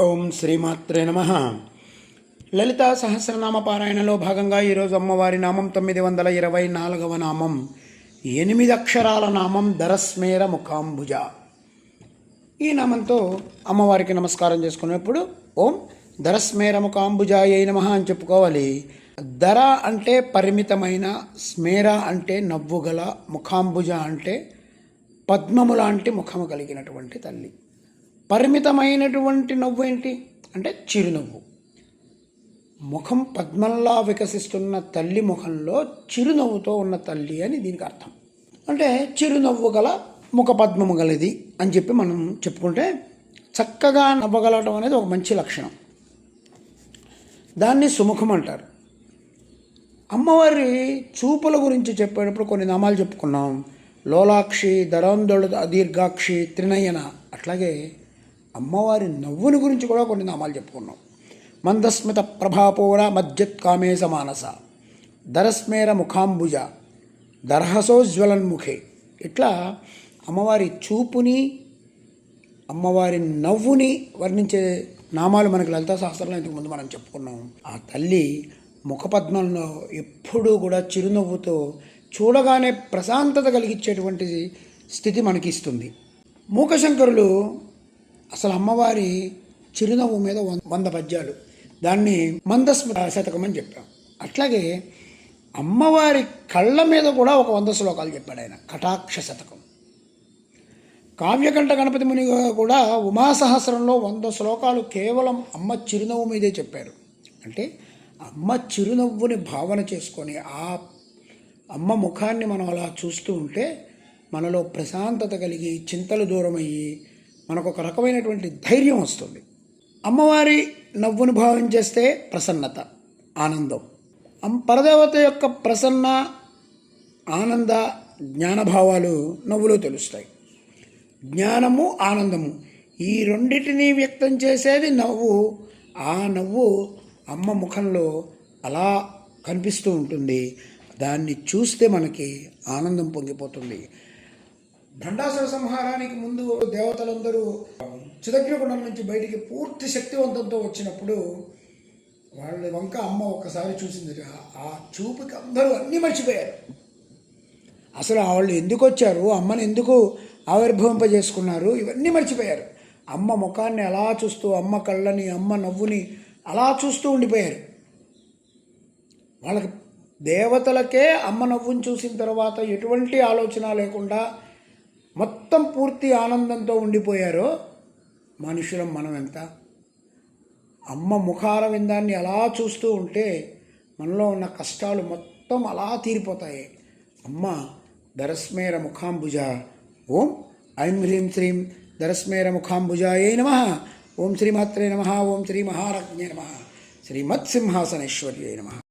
ఓం శ్రీమాత్రే నమః. లలితా సహస్రనామ పారాయణలో భాగంగా ఈరోజు అమ్మవారి నామం 924వ నామం, 8 అక్షరాల నామం దరస్మేర ముఖాంబుజ. ఈ నామంతో అమ్మవారికి నమస్కారం చేసుకునేప్పుడు ఓం దరస్మేర ముఖాంబుజాయై నమః అని చెప్పుకోవాలి. దర అంటే పరిమితమైన, స్మేర అంటే నవ్వుగల, ముఖాంబుజ అంటే పద్మము లాంటి ముఖము కలిగినటువంటి తల్లి. పరిమితమైనటువంటి నవ్వు ఏంటి అంటే చిరునవ్వు. ముఖం పద్మంలా వికసిస్తున్న తల్లి ముఖంలో చిరునవ్వుతో ఉన్న తల్లి అని దీనికి అర్థం. అంటే చిరునవ్వు గల ముఖ పద్మము గలది అని చెప్పి మనం చెప్పుకుంటే, చక్కగా నవ్వగలటం అనేది ఒక మంచి లక్షణం. దాన్ని సుముఖం అంటారు. అమ్మవారి చూపుల గురించి చెప్పేటప్పుడు కొన్ని నామాలు చెప్పుకున్నాం. లోలాక్షి, దరాందోళ, దీర్ఘాక్షి, త్రినయన. అట్లాగే అమ్మవారి నవ్వుని గురించి కూడా కొన్ని నామాలు చెప్పుకున్నాం. మందస్మిత ప్రభాపూర మజ్జత్ కామేశ మానస, దరస్మేర ముఖాంబుజ, దర్హసోజ్వలన్ముఖే. ఇట్లా అమ్మవారి చూపుని, అమ్మవారి నవ్వుని వర్ణించే నామాలు మనకి లలితా సహస్రంలో ఇంతకుముందు మనం చెప్పుకున్నాం. ఆ తల్లి ముఖపద్మంలో ఎప్పుడూ కూడా చిరునవ్వుతో చూడగానే ప్రశాంతత కలిగించేటువంటి స్థితి మనకి ఇస్తుంది. మూకశంకరులు అసలు అమ్మవారి చిరునవ్వు మీద 100 పద్యాలు, దాన్ని మందస్మిత శతకం అని చెప్పాం. అట్లాగే అమ్మవారి కళ్ళ మీద కూడా ఒక 100 శ్లోకాలు చెప్పాడు ఆయన, కటాక్ష శతకం. కావ్యకంఠ గణపతి ముని కూడా ఉమాసహస్రంలో 100 శ్లోకాలు కేవలం అమ్మ చిరునవ్వు మీదే చెప్పారు. అంటే అమ్మ చిరునవ్వుని భావన చేసుకొని ఆ అమ్మ ముఖాన్ని మనం అలా చూస్తూ ఉంటే మనలో ప్రశాంతత కలిగి, చింతలు దూరమయ్యి మనకు ఒక రకమైనటువంటి ధైర్యం వస్తుంది. అమ్మవారి నవ్వును భావం చేస్తే ప్రసన్నత, ఆనందం. పరదేవత యొక్క ప్రసన్న, ఆనంద, జ్ఞానభావాలు నవ్వులో తెలుస్తాయి. జ్ఞానము, ఆనందము ఈ రెండింటినీ వ్యక్తం చేసేది నవ్వు. ఆ నవ్వు అమ్మ ముఖంలో అలా కనిపిస్తూ ఉంటుంది. దాన్ని చూస్తే మనకి ఆనందం పొంగిపోతుంది. భండాసుర సంహారానికి ముందు దేవతలందరూ చిదగ్నికుండం నుంచి బయటికి పూర్తి శక్తివంతంతో వచ్చినప్పుడు వాళ్ళ వంక అమ్మ ఒక్కసారి చూసింది. ఆ చూపుకి అందరూ అన్నీ మర్చిపోయారు. అసలు వాళ్ళు ఎందుకు వచ్చారు, అమ్మని ఎందుకు ఆవిర్భవింపజేసుకున్నారు, ఇవన్నీ మర్చిపోయారు. అమ్మ ముఖాన్ని అలా చూస్తూ, అమ్మ కళ్ళని, అమ్మ నవ్వుని అలా చూస్తూ ఉండిపోయారు. వాళ్ళకి దేవతలకే అమ్మ నవ్వుని చూసిన తర్వాత ఎటువంటి ఆలోచన లేకుండా మొత్తం పూర్తి ఆనందంతో ఉండిపోయారో, మనుషులం మనం ఎంత. అమ్మ ముఖార విందాన్ని అలా చూస్తూ ఉంటే మనలో ఉన్న కష్టాలు మొత్తం అలా తీరిపోతాయి. అమ్మ దరస్మేర ముఖాంబుజ. ఓం ఐం హ్రీం శ్రీం దరస్మేర ముఖాంబుజాయై నమః. ఓం శ్రీమాత్రే నమః. ఓం శ్రీ మహారాజ్ఞే నమః. శ్రీమత్సింహాసనేశ్వర్యై నమః.